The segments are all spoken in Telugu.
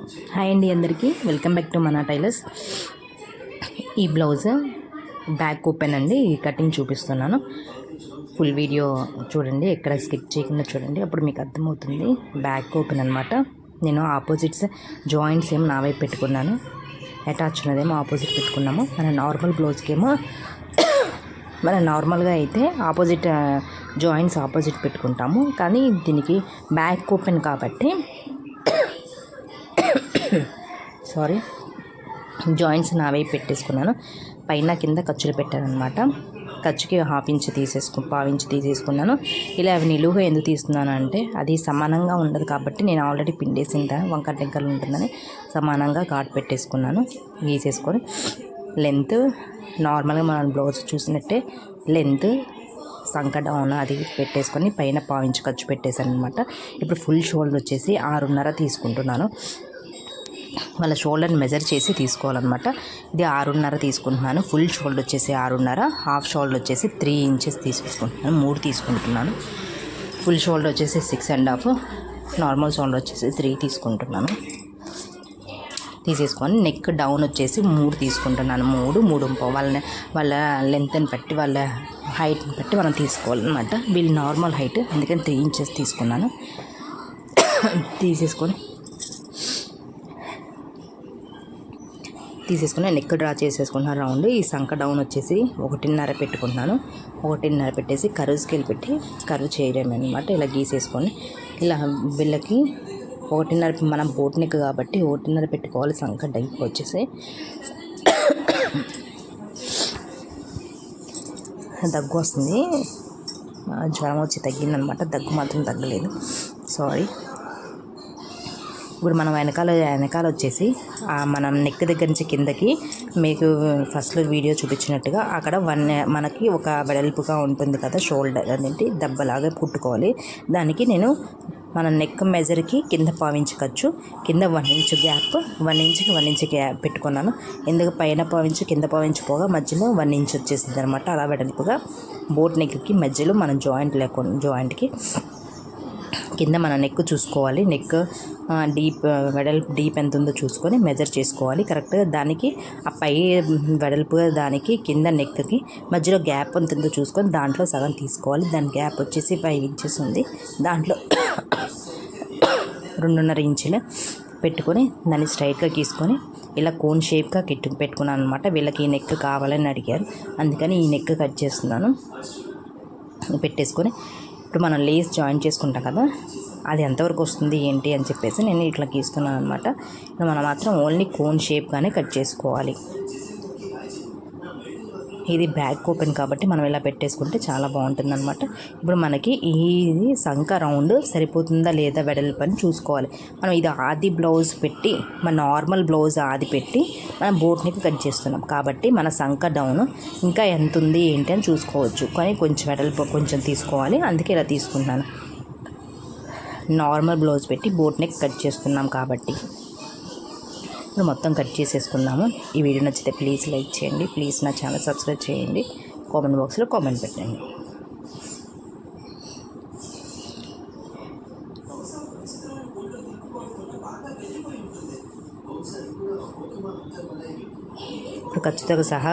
హాయ్ అండి, అందరికీ వెల్కమ్ బ్యాక్ టు మన టైలర్స్. ఈ బ్లౌజ్ బ్యాక్ ఓపెన్ అండి. ఈ కటింగ్ చూపిస్తున్నాను. ఫుల్ వీడియో చూడండి, ఎక్కడ స్కిప్ చేయకుండా చూడండి, అప్పుడు మీకు అర్థమవుతుంది. బ్యాక్ ఓపెన్ అనమాట. నేను ఆపోజిట్స్ జాయింట్స్ ఏమో నా వైపు పెట్టుకున్నాను, అటాచ్ ఉన్నదేమో ఆపోజిట్ పెట్టుకున్నాము. మన నార్మల్ బ్లౌజ్కి ఏమో మన నార్మల్గా అయితే ఆపోజిట్ జాయింట్స్ ఆపోజిట్ పెట్టుకుంటాము, కానీ దీనికి బ్యాక్ ఓపెన్ కాబట్టి సారీ జాయింట్స్ నా వైపు పెట్టేసుకున్నాను. పైన కింద ఖర్చులు పెట్టానమాట. ఖర్చుకి పావు ఇంచు తీసేసుకున్నాను. ఇలా అవి నిలువుగా ఎందుకు తీస్తున్నాను అంటే, అది సమానంగా ఉండదు కాబట్టి నేను ఆల్రెడీ పిండేసిన వంకర టెంకలు ఉంటుందని సమానంగా ఘాట్ పెట్టేసుకున్నాను. గీసేసుకొని లెంత్ నార్మల్గా మనం బ్లౌజ్ చూసినట్టే లెంత్ సంక డౌన్ అది పెట్టేసుకొని పైన పావు ఇంచు ఖర్చు పెట్టేశాను అనమాట. ఇప్పుడు ఫుల్ షోల్డర్ వచ్చేసి 6.5 తీసుకుంటున్నాను. వాళ్ళ షోల్డర్ని మెజర్ చేసి తీసుకోవాలన్నమాట. ఇది 6.5 తీసుకుంటున్నాను. ఫుల్ షోల్డర్ వచ్చేసి 6.5, హాఫ్ షోల్డర్ వచ్చేసి 3 ఇంచెస్ తీసుకుంటున్నాను. 3 తీసుకుంటున్నాను. ఫుల్ షోల్డర్ వచ్చేసి 6.5, నార్మల్ షోల్డర్ వచ్చేసి 3 తీసుకుంటున్నాను. తీసేసుకొని నెక్ డౌన్ వచ్చేసి 3 తీసుకుంటున్నాను. 3.5 వాళ్ళ లెంత్ని బట్టి వాళ్ళ హైట్ని బట్టి మనం తీసుకోవాలన్నమాట. వీళ్ళు నార్మల్ హైట్, అందుకని 3 ఇంచెస్ తీసుకున్నాను. తీసేసుకుని నెక్ డ్రా చేసేసుకుంటున్నాను రౌండ్. ఈ సంక డౌన్ వచ్చేసి 1.5 పెట్టుకుంటున్నాను. 1.5 పెట్టేసి కర్వ్ స్కేల్ పెట్టి కర్వ్ చేయడం అనమాట. ఇలా గీసేసుకొని ఇలా వీళ్ళకి 1.5 మనం బోట్ నెక్ కాబట్టి 1.5 పెట్టుకోవాలి. సంక డైప్ వచ్చేసి దగ్గు వస్తుంది, జ్వరం వచ్చి తగ్గిందనమాట. దగ్గు మాత్రం తగ్గలేదు, సారీ. ఇప్పుడు మనం వెనకాల వచ్చేసి మనం నెక్ దగ్గర నుంచి కిందకి మీకు ఫస్ట్లో వీడియో చూపించినట్టుగా అక్కడ మనకి ఒక వెడల్పుగా ఉంటుంది కదా షోల్డర్, అదేంటి దెబ్బలాగా కుట్టుకోవాలి. దానికి నేను మన నెక్ మెజర్కి కింద పావించి ఖర్చు, కింద 1 ఇంచ్ గ్యాప్, 1 ఇంచ్కి 1 ఇంచ్ గ్యాప్ పెట్టుకున్నాను. ఎందుకు పైన పావించి కింద పావించి పోగా మధ్యలో 1 ఇంచ్ వచ్చేసింది అనమాట. అలా వెడల్పుగా బోట్ నెక్కి మధ్యలో మనం జాయింట్కి కింద మన నెక్ చూసుకోవాలి. నెక్ డీప్ ఎంత ఉందో చూసుకొని మెజర్ చేసుకోవాలి కరెక్ట్గా. దానికి ఆ పై వెడల్పుగా దానికి కింద నెక్కి మధ్యలో గ్యాప్ ఎంత ఉందో చూసుకొని దాంట్లో సగం తీసుకోవాలి. దాని గ్యాప్ వచ్చేసి 5 ఇంచెస్ ఉంది. దాంట్లో 2.5 ఇంచులు పెట్టుకొని దాన్ని స్ట్రైట్గా గీసుకొని ఇలా కోన్ షేప్గా పెట్టుకున్నాను అనమాట. వీళ్ళకి ఈ నెక్ కావాలని అడిగారు, అందుకని ఈ నెక్ కట్ చేస్తున్నాను. పెట్టేసుకొని ఇప్పుడు మనం లేస్ జాయిన్ చేసుకుంటాం కదా, అది ఎంతవరకు వస్తుంది ఏంటి అని చెప్పేసి నేను ఇట్లా గీస్తున్నాను అనమాట. ఇప్పుడు మనం మాత్రం ఓన్లీ కోన్ షేప్గానే కట్ చేసుకోవాలి. ఇది బ్యాక్ ఓపెన్ కాబట్టి మనం ఇలా పెట్టేసుకుంటే చాలా బాగుంటుంది అనమాట. ఇప్పుడు మనకి ఇది సంక రౌండ్ సరిపోతుందా లేదా వెడల్పు అని చూసుకోవాలి. మనం ఇది ఆది బ్లౌజ్ పెట్టి, మన నార్మల్ బ్లౌజ్ ఆది పెట్టి మనం బోట్ నెక్ కట్ చేస్తున్నాం కాబట్టి మన సంక డౌన్ ఇంకా ఎంత ఉంది ఏంటి అని చూసుకోవచ్చు. కానీ కొంచెం వెడల్పు కొంచెం తీసుకోవాలి, అందుకే ఇలా తీసుకుంటున్నాను. నార్మల్ బ్లౌజ్ పెట్టి బోట్ నెక్ కట్ చేస్తున్నాం కాబట్టి ఇప్పుడు మొత్తం కట్ చేసేసుకున్నాము. ఈ వీడియో నచ్చితే ప్లీజ్ లైక్ చేయండి, ప్లీజ్ నా ఛానల్ సబ్స్క్రైబ్ చేయండి, కామెంట్ బాక్స్లో కామెంట్ పెట్టండి. ఇప్పుడు ఖర్చుతో సహా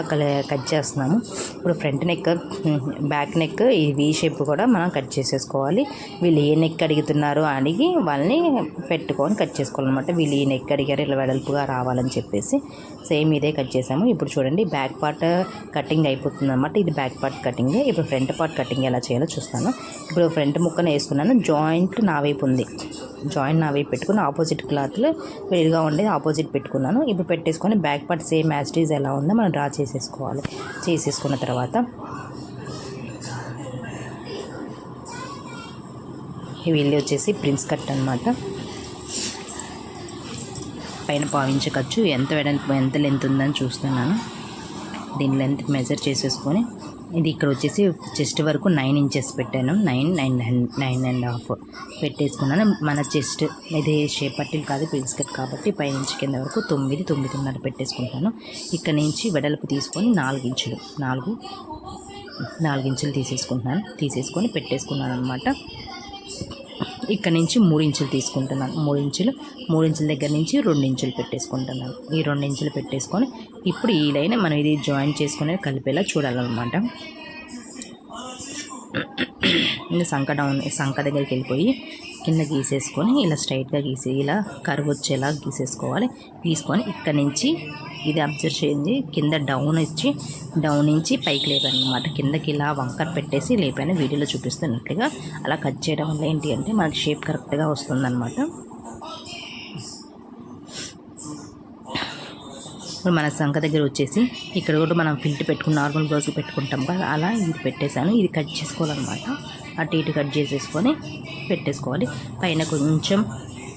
కట్ చేస్తున్నాము. ఇప్పుడు ఫ్రంట్ నెక్, బ్యాక్ నెక్, ఈ వీ షేప్ కూడా మనం కట్ చేసేసుకోవాలి. వీళ్ళు ఏ నెక్ అడుగుతున్నారో అడిగి వాళ్ళని పెట్టుకొని కట్ చేసుకోవాలన్నమాట. వీళ్ళు ఈ నెక్ అడిగారు ఇలా వెడల్పుగా రావాలని చెప్పేసి సేమ్ ఇదే కట్ చేసాము. ఇప్పుడు చూడండి బ్యాక్ పార్ట్ కటింగ్ అయిపోతుంది అనమాట. ఇది బ్యాక్ పార్ట్ కటింగ్. ఇప్పుడు ఫ్రంట్ పార్ట్ కటింగ్ ఎలా చేయాలో చూస్తాను. ఇప్పుడు ఫ్రంట్ ముక్కను వేసుకున్నాను. జాయింట్ నా వైపు ఉంది, జాయింట్ నా వైపు పెట్టుకుని ఆపోజిట్ క్లాత్లు వేరుగా ఉండేది ఆపోజిట్ పెట్టుకున్నాను. ఇప్పుడు పెట్టేసుకొని back part same as it is ఎలా ఉందో మనం డ్రా చేసేసుకోవాలి. చేసేసుకున్న తర్వాత వీళ్ళు వచ్చేసి ప్రిన్స్ కట్ అనమాట. పైన పావించ ఖర్చు ఎంత లెంత్ ఉందని చూస్తున్నాను. దీని లెంత్ మెజర్ చేసేసుకొని ఇది ఇక్కడ వచ్చేసి చెస్ట్ వరకు 9 ఇంచెస్ పెట్టాను. 9.5 పెట్టేసుకున్నాను. మన చెస్ట్ ఇది షేప్ పట్టిల్ కాదు, ప్రిన్స్ కట్ కాబట్టి పైనుంచి కింద వరకు 9.5 పెట్టేసుకుంటాను. ఇక్కడ నుంచి వెడల్పు తీసుకొని 4 ఇంచులు తీసేసుకుంటున్నాను. తీసేసుకొని పెట్టేసుకున్నాను అనమాట. ఇక్కడ నుంచి 3 ఇంచులు తీసుకుంటున్నాను. 3 ఇంచుల దగ్గర నుంచి 2 ఇంచులు పెట్టేసుకుంటున్నాను. ఈ 2 ఇంచులు పెట్టేసుకొని ఇప్పుడు ఈ లైన్ మనం ఇది జాయిన్ చేసుకునే కలిపేలా చూడాలన్నమాట. సంక దగ్గరికి వెళ్ళిపోయి కింద గీసేసుకొని ఇలా స్ట్రైట్గా ఇలా కర్వ్ వచ్చేలా గీసుకొని ఇక్కడ నుంచి ఇది అబ్జర్వ్ చేయండి, కింద డౌన్ నుంచి పైకి లేపానమాట. కిందకి ఇలా వంకర పెట్టేసి లేపాను, వీడియోలో చూపిస్తున్నట్లుగా. అలా కట్ చేయడం వల్ల ఏంటి అంటే మనకి షేప్ కరెక్ట్గా వస్తుందన్నమాట. ఇప్పుడు మన సంక దగ్గర వచ్చేసి ఇక్కడ కూడా మనం ఫిల్ట్ పెట్టుకుని నార్మల్ బ్లౌజ్ పెట్టుకుంటాం కదా, అలా ఇది పెట్టేశాను. ఇది కట్ చేసుకోవాలన్నమాట. అటు ఇటు కట్ చేసేసుకొని పెట్టేసుకోవాలి. పైన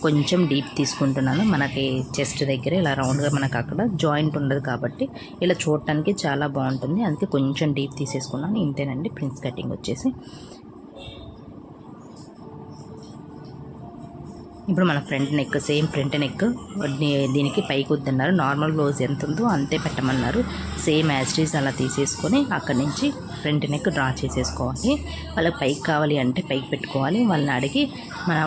కొంచెం డీప్ తీసుకుంటున్నాను. మనకి చెస్ట్ దగ్గర ఇలా రౌండ్గా మనకు అక్కడ జాయింట్ ఉండదు కాబట్టి ఇలా చూడటానికి చాలా బాగుంటుంది. అందుకే కొంచెం డీప్ తీసేసుకున్నాను. ఇంతేనండి ప్రిన్స్ కటింగ్ వచ్చేసి. ఇప్పుడు మన ఫ్రంట్ నెక్ దీనికి పైకి వద్దన్నారు. నార్మల్ బ్లౌజ్ ఎంత ఉందో అంతే పెట్టమన్నారు. సేమ్ యాజ్ ఇట్ ఈజ్ అలా తీసేసుకొని అక్కడి నుంచి ఫ్రంట్ నెక్ డ్రా చేసేసుకోవాలి. వాళ్ళకి పైకి కావాలి అంటే పైకి పెట్టుకోవాలి. వాళ్ళని అడిగి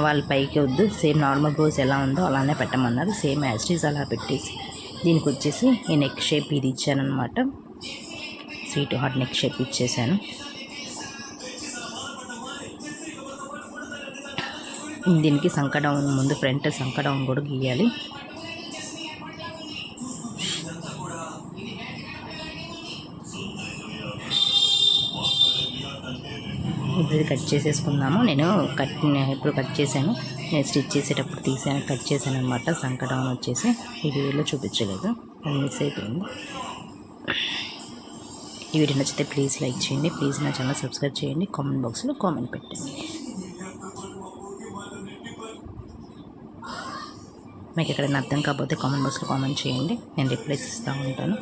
వాళ్ళ పైకి వద్దు, సేమ్ నార్మల్ బ్లౌజ్ ఎలా ఉందో అలానే పెట్టమన్నారు. సేమ్ యాజ్ ఇట్ ఈజ్ అలా పెట్టేసి దీనికి వచ్చేసి ఈ నెక్ షేప్ ఇది ఇచ్చానమాట. స్వీట్ హార్ట్ నెక్ షేప్ ఇచ్చేసాను. దీనికి సంక డౌన్ ముందు ఫ్రంట్ సంక డౌన్ కూడా గీయాలి. ఇప్పుడు ఇది కట్ చేసేసుకుందాము. నేను ఇప్పుడు కట్ చేశాను, నేను స్టిచ్ చేసేటప్పుడు కట్ చేశాను అనమాట. సంక డౌన్ వచ్చేసి ఈ వీడియోలో చూపించలేదు, అది మిస్ అయిపోయింది. ఈ వీడియో నచ్చితే ప్లీజ్ లైక్ చేయండి, ప్లీజ్ నా ఛానల్ సబ్స్క్రైబ్ చేయండి, కామెంట్ బాక్స్లో కామెంట్ పెట్టండి. మీకు ఎక్కడైనా అర్థం కాకపోతే కామెంట్ బాక్స్లో కామెంట్ చేయండి, నేను రిప్లైస్ ఇస్తూ ఉంటాను.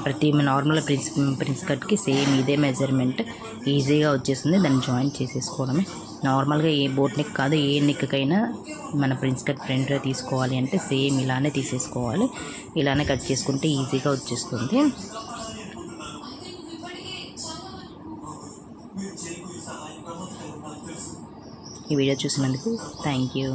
ప్రతి నార్మల్ ప్రిన్స్ కట్కి సేమ్ ఇదే మెజర్మెంట్ ఈజీగా వచ్చేస్తుంది. దాన్ని జాయిన్ చేసేసుకోవడమే. నార్మల్గా ఏ బోట్ నెక్ కాదు, ఏ నెక్కైనా మన ప్రిన్స్ కట్ ఫ్రంట్ తీసుకోవాలి అంటే సేమ్ ఇలానే తీసేసుకోవాలి. ఇలానే కట్ చేసుకుంటే ఈజీగా వచ్చేస్తుంది. ఈ వీడియో చూసినందుకు థ్యాంక్ యూ.